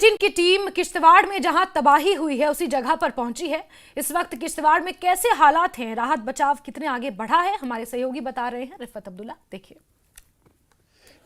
18 की टीम किश्तवाड़ में जहां तबाही हुई है उसी जगह पर पहुंची है। इस वक्त किश्तवाड़ में कैसे हालात हैं, राहत बचाव कितने आगे बढ़ा है, हमारे सहयोगी बता रहे हैं। रिफत अब्दुल्ला, देखिए।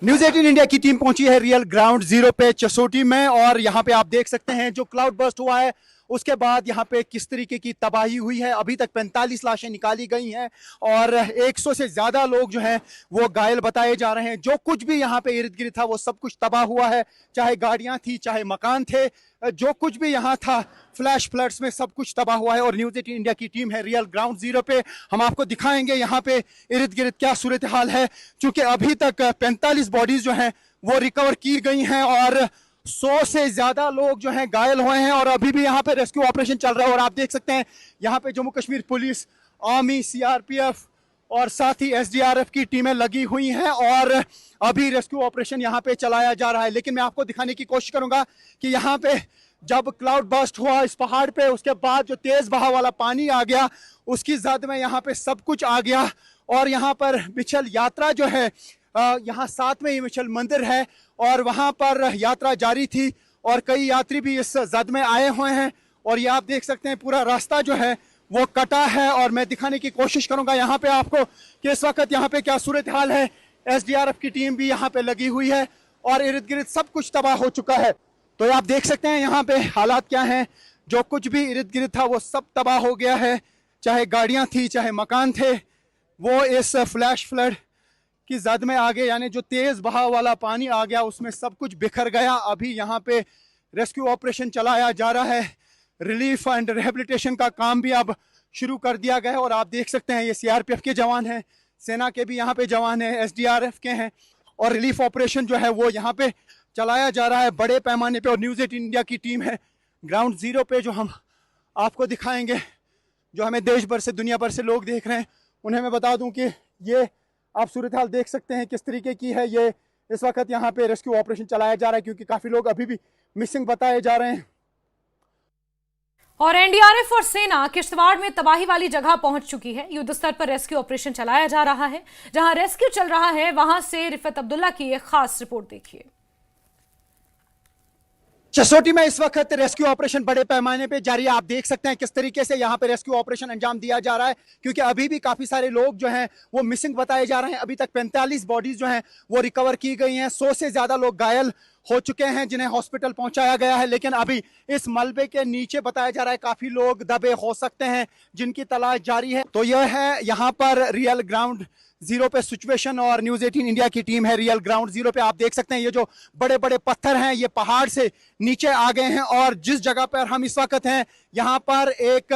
न्यूज़ 18 इंडिया की टीम पहुंची है रियल ग्राउंड जीरो पे चसोटी में, और यहाँ पे आप देख सकते हैं जो क्लाउड बर्स्ट हुआ है उसके बाद यहाँ पे किस तरीके की तबाही हुई है। अभी तक 45 लाशें निकाली गई हैं और 100 से ज्यादा लोग जो हैं वो घायल बताए जा रहे हैं। जो कुछ भी यहाँ पे इर्द गिर्द था वो सब कुछ तबाह हुआ है, चाहे गाड़ियां थी चाहे मकान थे, जो कुछ भी यहाँ था फ्लैश फ्लड्स में सब कुछ तबाह हुआ है। और न्यूज़ 18 इंडिया की टीम है रियल ग्राउंड जीरो पे, हम आपको दिखाएंगे यहाँ पे इर्द गिर्द क्या सूरत हाल है, क्योंकि अभी तक 45 बॉडीज जो हैं वो रिकवर की गई हैं और 100 से ज्यादा लोग जो हैं घायल हुए हैं और अभी भी यहाँ पे रेस्क्यू ऑपरेशन चल रहा है। और आप देख सकते हैं यहाँ पे Jammu Kashmir police, army, CRPF और साथ ही एसडीआरएफ की टीमें लगी हुई हैं और अभी रेस्क्यू ऑपरेशन यहाँ पे चलाया जा रहा है। लेकिन मैं आपको दिखाने की कोशिश करूंगा कि यहाँ पे जब क्लाउड बर्स्ट हुआ इस पहाड़ पे, उसके बाद जो तेज बहाव वाला पानी आ गया उसकी जद में यहाँ पे सब कुछ आ गया। और यहाँ पर मिछल यात्रा जो है, यहाँ साथ में ही मिछल मंदिर है और वहाँ पर यात्रा जारी थी और कई यात्री भी इस जद में आए हुए हैं। और ये आप देख सकते हैं पूरा रास्ता जो है वो कटा है और मैं दिखाने की कोशिश करूंगा यहाँ पे आपको कि इस वक्त यहाँ पे क्या सूरत हाल है। एसडीआरएफ की टीम भी यहाँ पे लगी हुई है और इर्द गिर्द सब कुछ तबाह हो चुका है। तो आप देख सकते हैं यहाँ पे हालात क्या हैं, जो कुछ भी इर्द गिर्द था वो सब तबाह हो गया है, चाहे गाड़ियां थी चाहे मकान थे, वो इस फ्लैश फ्लड की जद में आ गए, यानी जो तेज बहाव वाला पानी आ गया उसमें सब कुछ बिखर गया। अभी यहाँ पे रेस्क्यू ऑपरेशन चलाया जा रहा है, रिलीफ एंड रिहेबिलिटेशन का काम भी अब शुरू कर दिया गया है। और आप देख सकते हैं ये सीआरपीएफ के जवान हैं, सेना के भी यहाँ पे जवान हैं, एसडीआरएफ के हैं और रिलीफ ऑपरेशन जो है वो यहाँ पे चलाया जा रहा है बड़े पैमाने पे। और न्यूज़ 18 इंडिया की टीम है ग्राउंड जीरो पे, जो हम आपको दिखाएंगे, जो हमें देश भर से दुनिया भर से लोग देख रहे हैं उन्हें मैं बता दूं कि ये आप सूरत हाल देख सकते हैं किस तरीके की है। ये इस वक्त यहाँ पे रेस्क्यू ऑपरेशन चलाया जा रहा है क्योंकि काफी लोग अभी भी मिसिंग बताए जा रहे हैं। और एनडीआरएफ और सेना किश्तवाड़ में तबाही वाली जगह पहुंच चुकी है। युद्ध स्तर पर रेस्क्यू ऑपरेशन चलाया जा रहा है। जहां रेस्क्यू चल रहा है वहां से रिफत अब्दुल्ला की एक खास रिपोर्ट देखिए। चसोटी में इस वक्त रेस्क्यू ऑपरेशन बड़े पैमाने पे जारी है। आप देख सकते हैं किस तरीके से यहाँ पे रेस्क्यू ऑपरेशन अंजाम दिया जा रहा है, क्योंकि अभी भी काफी सारे लोग जो हैं वो मिसिंग बताए जा रहे हैं। अभी तक 45 बॉडीज जो हैं वो रिकवर की गई हैं, 100 से ज्यादा लोग घायल हो चुके हैं जिन्हें हॉस्पिटल पहुंचाया गया है। लेकिन अभी इस मलबे के नीचे बताया जा रहा है काफी लोग दबे हो सकते हैं जिनकी तलाश जारी है। तो यह है यहाँ पर रियल ग्राउंड जीरो पे सिचुएशन और न्यूज़ 18 इंडिया की टीम है रियल ग्राउंड जीरो पे। आप देख सकते हैं ये जो बड़े बड़े पत्थर हैं ये पहाड़ से नीचे आ गए हैं और जिस जगह पर हम इस वक्त हैं यहाँ पर एक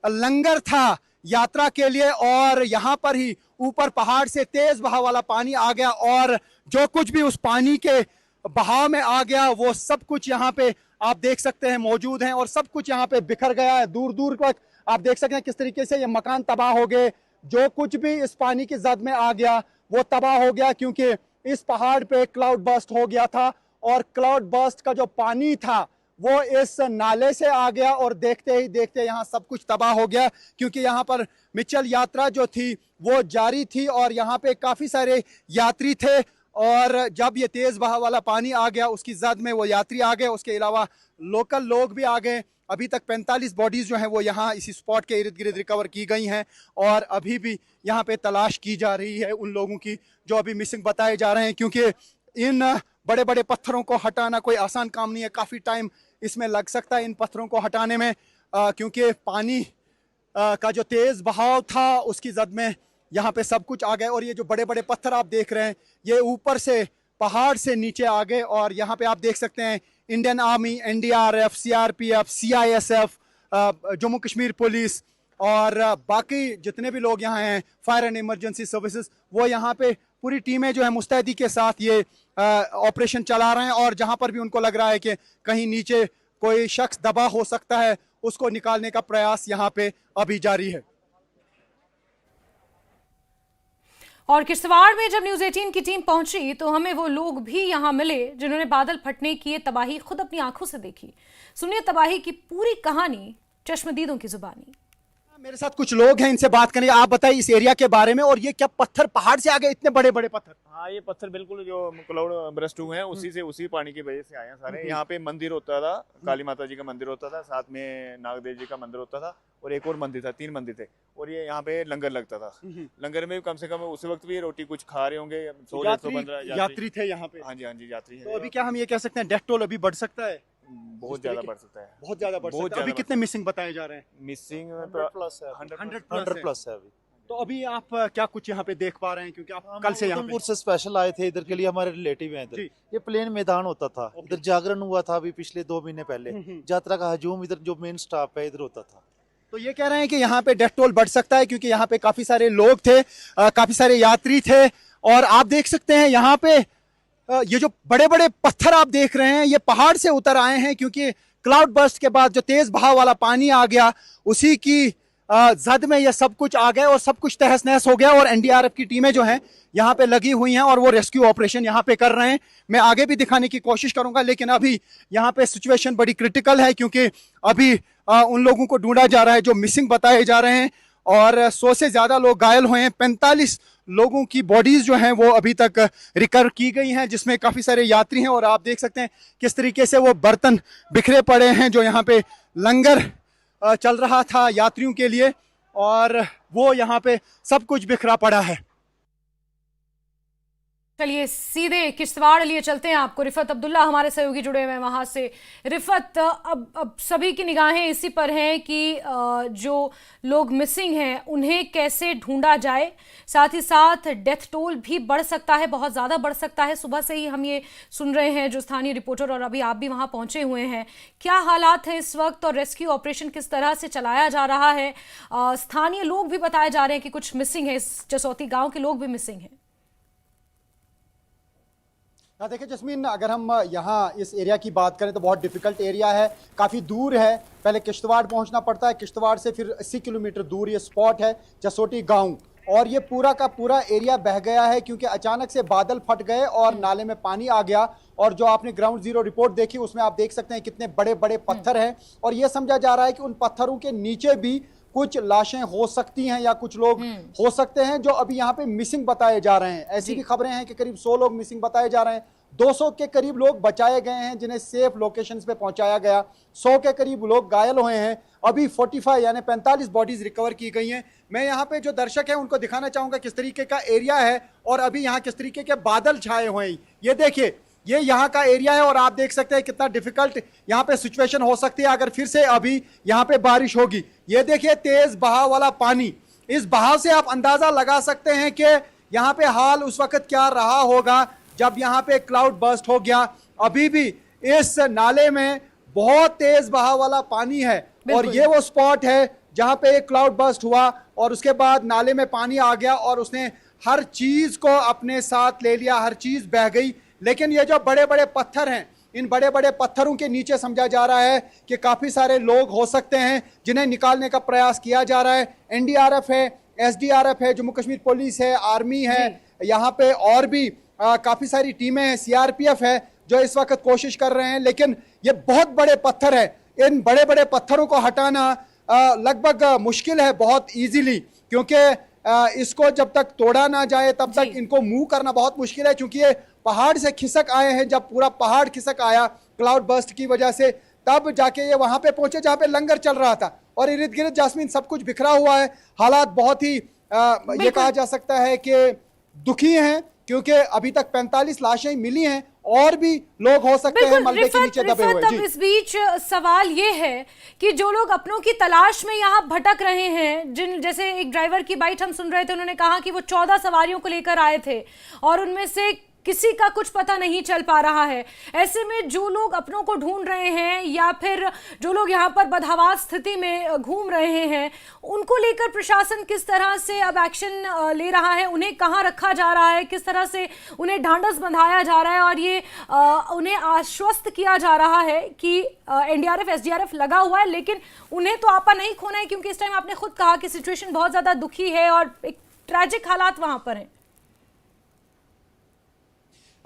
लंगर था यात्रा के लिए और यहाँ पर ही ऊपर पहाड़ से तेज बहाव वाला पानी आ गया और जो कुछ भी उस पानी के बहाव में आ गया वो सब कुछ यहाँ पे आप देख सकते हैं मौजूद हैं और सब कुछ यहाँ पे बिखर गया है। दूर दूर तक आप देख सकते हैं किस तरीके से ये मकान तबाह हो गए, जो कुछ भी इस पानी की जद में आ गया वो तबाह हो गया, क्योंकि इस पहाड़ पे क्लाउड बर्स्ट हो गया था और क्लाउड बर्स्ट का जो पानी था वो इस नाले से आ गया और देखते ही देखते यहाँ सब कुछ तबाह हो गया। क्योंकि यहाँ पर मिचल यात्रा जो थी वो जारी थी और यहाँ पे काफी सारे यात्री थे और जब ये तेज बहाव वाला पानी आ गया उसकी जद में वो यात्री आ गए, उसके अलावा लोकल लोग भी आ गए। अभी तक 45 बॉडीज जो हैं वो यहाँ इसी स्पॉट के इर्द गिर्द रिकवर की गई हैं और अभी भी यहाँ पे तलाश की जा रही है उन लोगों की जो अभी मिसिंग बताए जा रहे हैं, क्योंकि इन बड़े बड़े पत्थरों को हटाना कोई आसान काम नहीं है। काफ़ी टाइम इसमें लग सकता है इन पत्थरों को हटाने में, क्योंकि पानी का जो तेज़ बहाव था उसकी जद में यहाँ पे सब कुछ आ गए। और ये जो बड़े बड़े पत्थर आप देख रहे हैं ये ऊपर से पहाड़ से नीचे आ गए और यहाँ पे आप देख सकते हैं Indian army, NDRF, CRPF, CISF, Jammu Kashmir police और बाकी जितने भी लोग यहाँ हैं, फायर एंड इमरजेंसी सर्विसेज, वो यहाँ पे पूरी टीमें जो है मुस्तैदी के साथ ये ऑपरेशन चला रहे हैं। और जहाँ पर भी उनको लग रहा है कि कहीं नीचे कोई शख्स दबा हो सकता है उसको निकालने का प्रयास यहाँ पे अभी जारी है। और किश्तवाड़ में जब न्यूज़ 18 की टीम पहुंची तो हमें वो लोग भी यहां मिले जिन्होंने बादल फटने की ये तबाही खुद अपनी आंखों से देखी। सुनिए तबाही की पूरी कहानी चश्मदीदों की जुबानी। मेरे साथ कुछ लोग हैं, इनसे बात करेंगे। आप बताइए इस एरिया के बारे में, और ये क्या पत्थर पहाड़ से आ गए, इतने बड़े बड़े पत्थर? हाँ, ये पत्थर बिल्कुल जो क्लाउड बरस्ट हुए हैं उसी पानी की वजह से आए हैं सारे। यहाँ पे मंदिर होता था, काली माता जी का मंदिर होता था, साथ में नागदेव जी का मंदिर होता था, और एक और मंदिर था, 3 मंदिर थे। और ये यहाँ पे लंगर लगता था। लंगर में कम से कम उस वक्त भी रोटी कुछ खा रहे होंगे 100-115 यात्री थे यहाँ पे। हाँ जी, हाँ जी, यात्री तो है। अभी क्या हम ये कह सकते हैं डेथ टोल अभी बढ़ सकता है? बहुत ज्यादा बढ़ सकता है, बहुत ज्यादा बढ़ सकता है। अभी कितने मिसिंग बताए जा रहे हैं? मिसिंग 100 प्लस है 100 प्लस है अभी। तो अभी आप क्या कुछ यहाँ पे देख पा रहे हैं, क्योंकि आप कल से यहाँ पे उधमपुर से स्पेशल आए थे इधर के लिए, हमारे रिलेटिव हैं इधर। जी। ये प्लेन मैदान होता था, इधर जागरण हुआ था अभी पिछले 2 महीने पहले। यात्रा का हजूम इधर जो मेन स्टॉप है इधर होता था। तो ये कह रहे हैं कि यहाँ पे डेथ टोल बढ़ सकता है, क्योंकि यहाँ पे काफी सारे लोग थे, काफी सारे यात्री थे। और आप देख सकते हैं यहाँ पे ये जो बड़े बड़े पत्थर आप देख रहे हैं, ये पहाड़ से उतर आए हैं, क्योंकि क्लाउड बर्स्ट के बाद जो तेज बहाव वाला पानी आ गया, उसी की जद में ये सब कुछ आ गए और सब कुछ तहस नहस हो गया। और एनडीआरएफ की टीमें जो हैं यहाँ पे लगी हुई हैं और वो रेस्क्यू ऑपरेशन यहाँ पे कर रहे हैं। मैं आगे भी दिखाने की कोशिश करूंगा, लेकिन अभी यहाँ पे सिचुएशन बड़ी क्रिटिकल है, क्योंकि अभी उन लोगों को ढूंढा जा रहा है जो मिसिंग बताए जा रहे हैं, और 100 से ज्यादा लोग घायल हुए हैं। 45 लोगों की बॉडीज जो हैं वो अभी तक रिकवर की गई हैं, जिसमें काफी सारे यात्री हैं। और आप देख सकते हैं किस तरीके से वो बर्तन बिखरे पड़े हैं, जो यहाँ पे लंगर चल रहा था यात्रियों के लिए, और वो यहाँ पे सब कुछ बिखरा पड़ा है। चलिए सीधे किश्तवाड़ लिए चलते हैं। आपको रिफत अब्दुल्ला हमारे सहयोगी जुड़े हुए हैं वहां से। रिफत, अब सभी की निगाहें इसी पर हैं कि जो लोग मिसिंग हैं उन्हें कैसे ढूंढा जाए, साथ ही साथ डेथ टोल भी बढ़ सकता है, बहुत ज़्यादा बढ़ सकता है। सुबह से ही हम ये सुन रहे हैं जो स्थानीय रिपोर्टर, और अभी आप भी वहां पहुंचे हुए हैं। क्या हालात हैं इस वक्त और रेस्क्यू ऑपरेशन किस तरह से चलाया जा रहा है? स्थानीय लोग भी बताए जा रहे हैं कि कुछ मिसिंग है, इस जसौती गाँव के लोग भी मिसिंग हैं। हाँ देखिए जस्मीन, अगर हम यहाँ इस एरिया की बात करें तो बहुत डिफिकल्ट एरिया है, काफ़ी दूर है। पहले किश्तवाड़ पहुँचना पड़ता है, किश्तवाड़ से फिर 80 किलोमीटर दूर ये स्पॉट है जसोटी गांव। और ये पूरा का पूरा एरिया बह गया है, क्योंकि अचानक से बादल फट गए और नाले में पानी आ गया। और जो आपने ग्राउंड जीरो रिपोर्ट देखी उसमें आप देख सकते हैं कितने बड़े बड़े पत्थर हैं, और ये समझा जा रहा है कि उन पत्थरों के नीचे भी कुछ लाशें हो सकती हैं या कुछ लोग हो सकते हैं जो अभी यहाँ पे मिसिंग बताए जा रहे हैं। ऐसी भी खबरें हैं कि करीब 100 लोग मिसिंग बताए जा रहे हैं। 200 के करीब लोग बचाए गए हैं जिन्हें सेफ लोकेशंस पे पहुंचाया गया। 100 के करीब लोग घायल हुए हैं। अभी 45 यानी 45 बॉडीज रिकवर की गई हैं। मैं यहाँ पे जो दर्शक हैं उनको दिखाना चाहूंगा किस तरीके का एरिया है और अभी यहाँ किस तरीके के बादल छाए हुए हैं। ये देखिए, ये यहाँ का एरिया है और आप देख सकते हैं कितना डिफिकल्ट यहाँ पे सिचुएशन हो सकती है अगर फिर से अभी यहाँ पे बारिश होगी। ये देखिए तेज बहाव वाला पानी, इस बहाव से आप अंदाजा लगा सकते हैं कि यहाँ पे हाल उस वक्त क्या रहा होगा जब यहाँ पे क्लाउड बर्स्ट हो गया। अभी भी इस नाले में बहुत तेज बहाव वाला पानी है और ये वो स्पॉट है जहाँ पे एक क्लाउड बर्स्ट हुआ और उसके बाद नाले में पानी आ गया और उसने हर चीज को अपने साथ ले लिया, हर चीज बह गई। लेकिन ये जो बड़े बड़े पत्थर हैं, इन बड़े बड़े पत्थरों के नीचे समझा जा रहा है कि काफी सारे लोग हो सकते हैं जिन्हें निकालने का प्रयास किया जा रहा है। एनडीआरएफ है, एसडीआरएफ है, जम्मू कश्मीर पुलिस है, आर्मी है, यहाँ पे और भी काफी सारी टीमें हैं, सीआरपीएफ है जो इस वक्त कोशिश कर रहे हैं। लेकिन ये बहुत बड़े पत्थर है, इन बड़े बड़े पत्थरों को हटाना लगभग मुश्किल है बहुत इजीली, क्योंकि इसको जब तक तोड़ा ना जाए तब तक इनको मूव करना बहुत मुश्किल है, क्योंकि ये पहाड़ से खिसक आए हैं। जब पूरा पहाड़ खिसक आया क्लाउड बर्स्ट की वजह से, तब जाके ये वहां पे पहुंचे जहां पे लंगर चल रहा था और इर्द गिर्द जास्मीन सब कुछ बिखरा हुआ है। हालात बहुत ही ये कहा जा सकता है कि दुखी हैं, क्योंकि अभी तक 45 लाशें मिली हैं और भी लोग हो सकते हैं मलबे के नीचे दबे हुए। अब इस बीच सवाल ये है कि जो लोग अपनों की तलाश में यहाँ भटक रहे हैं, जिन जैसे एक ड्राइवर की बाइट हम सुन रहे थे, उन्होंने कहा कि वो 14 सवारियों को लेकर आए थे और उनमें से किसी का कुछ पता नहीं चल पा रहा है। ऐसे में जो लोग अपनों को ढूंढ रहे हैं या फिर जो लोग यहाँ पर बदहवास स्थिति में घूम रहे हैं, उनको लेकर प्रशासन किस तरह से अब एक्शन ले रहा है? उन्हें कहाँ रखा जा रहा है? किस तरह से उन्हें ढांढस बंधाया जा रहा है और ये उन्हें आश्वस्त किया जा रहा है कि एनडीआरएफ एसडीआरएफ लगा हुआ है, लेकिन उन्हें तो आपा नहीं खोना है, क्योंकि इस टाइम आपने खुद कहा कि सिचुएशन बहुत ज्यादा दुखी है और एक ट्रैजिक हालात वहां पर है।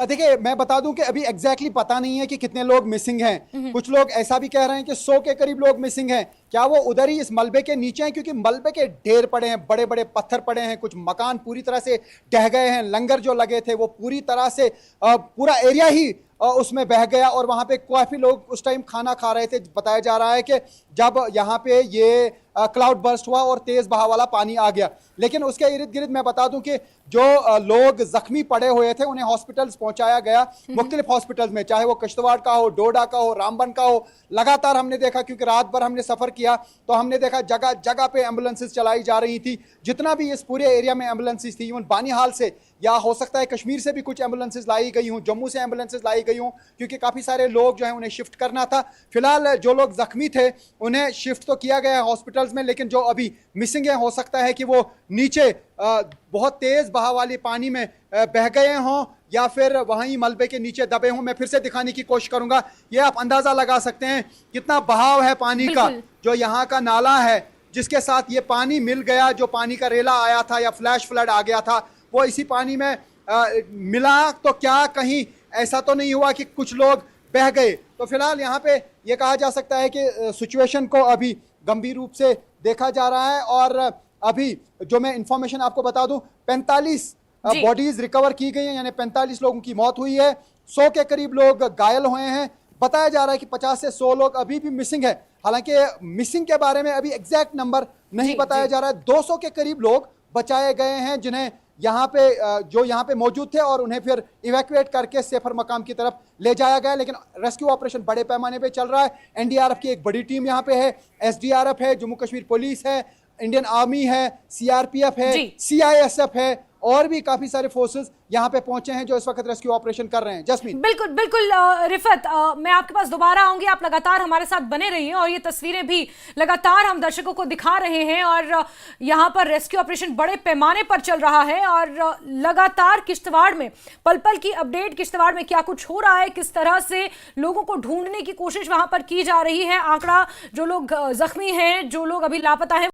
देखिए मैं बता दूं कि अभी एग्जैक्टली पता नहीं है कि कितने लोग मिसिंग हैं। कुछ लोग ऐसा भी कह रहे हैं कि 100 के करीब लोग मिसिंग हैं। क्या वो उधर ही इस मलबे के नीचे हैं, क्योंकि मलबे के ढेर पड़े हैं, बड़े बड़े पत्थर पड़े हैं, कुछ मकान पूरी तरह से ढह गए हैं, लंगर जो लगे थे वो पूरी तरह से पूरा एरिया ही उसमें बह गया और वहां पे काफी लोग उस टाइम खाना खा रहे थे। बताया जा रहा है कि जब यहाँ पे ये क्लाउड बर्स्ट हुआ और तेज बहाव वाला पानी आ गया। लेकिन उसके इर्द गिर्द मैं बता दूं कि जो लोग जख्मी पड़े हुए थे उन्हें हॉस्पिटल्स पहुंचाया गया, मुख्तलिफ हॉस्पिटल्स में, चाहे वो किश्तवाड़ का हो, डोडा का हो, रामबन का हो। लगातार हमने देखा, क्योंकि रात भर हमने सफर किया तो हमने देखा जगह जगह पे एम्बुलेंसेस चलाई जा रही थी। जितना भी इस पूरे एरिया में एम्बुलेंसेस थी, इवन बानीहाल से या हो सकता है कश्मीर से भी कुछ एम्बुलेंसेस लाई गई हूँ, जम्मू से एम्बुलेंसेस लाई गई हूँ, क्योंकि काफ़ी सारे लोग जो हैं उन्हें शिफ्ट करना था। फिलहाल जो लोग जख्मी थे उन्हें शिफ्ट तो किया गया है हॉस्पिटल्स में, लेकिन जो अभी मिसिंग है हो सकता है कि वो नीचे बहुत तेज बहाव वाले पानी में बह गए हों या फिर वहीं मलबे के नीचे दबे हों। मैं फिर से दिखाने की कोशिश करूंगा। ये आप अंदाजा लगा सकते हैं कितना बहाव है पानी का। जो यहाँ का नाला है जिसके साथ ये पानी मिल गया, जो पानी का रेला आया था या फ्लैश फ्लड आ गया था, वो इसी पानी में मिला। तो क्या कहीं ऐसा तो नहीं हुआ कि कुछ लोग बह गए? तो फिलहाल यहाँ पे ये कहा जा सकता है कि सिचुएशन को अभी गंभीर रूप से देखा जा रहा है। और अभी जो मैं इंफॉर्मेशन आपको बता दूं, 45 बॉडीज रिकवर की गई हैं, यानी 45 लोगों की मौत हुई है, 100 के करीब लोग घायल हुए हैं। बताया जा रहा है कि 50 से 100 लोग अभी भी मिसिंग है। हालांकि मिसिंग के बारे में अभी एग्जैक्ट नंबर नहीं बताया जा रहा है। 200 के करीब लोग बचाए गए हैं जिन्हें यहाँ पे मौजूद थे और उन्हें फिर इवैक्यूएट करके सेफर मकाम की तरफ ले जाया गया। लेकिन रेस्क्यू ऑपरेशन बड़े पैमाने पे चल रहा है। एनडीआरएफ की एक बड़ी टीम यहाँ पे है, एसडीआरएफ है, जम्मू कश्मीर पुलिस है, इंडियन आर्मी है, सीआरपीएफ है, सीआईएसएफ है और भी काफी सारे फोर्सेस यहाँ पे पहुंचे हैं जो इस वक्त रेस्क्यू ऑपरेशन कर रहे हैं। जस्मीन, बिल्कुल बिल्कुल रिफत, मैं आपके पास दोबारा आऊंगी। आप लगातार हमारे साथ बने रहिए और ये तस्वीरें भी लगातार हम दर्शकों को दिखा रहे हैं। और यहाँ पर रेस्क्यू ऑपरेशन बड़े पैमाने पर चल रहा है और लगातार किश्तवाड़ में पल पल की अपडेट, किश्तवाड़ में क्या कुछ हो रहा है, किस तरह से लोगों को ढूंढने की कोशिश वहां पर की जा रही है। आंकड़ा, जो लोग जख्मी हैं, जो लोग अभी लापता हैं,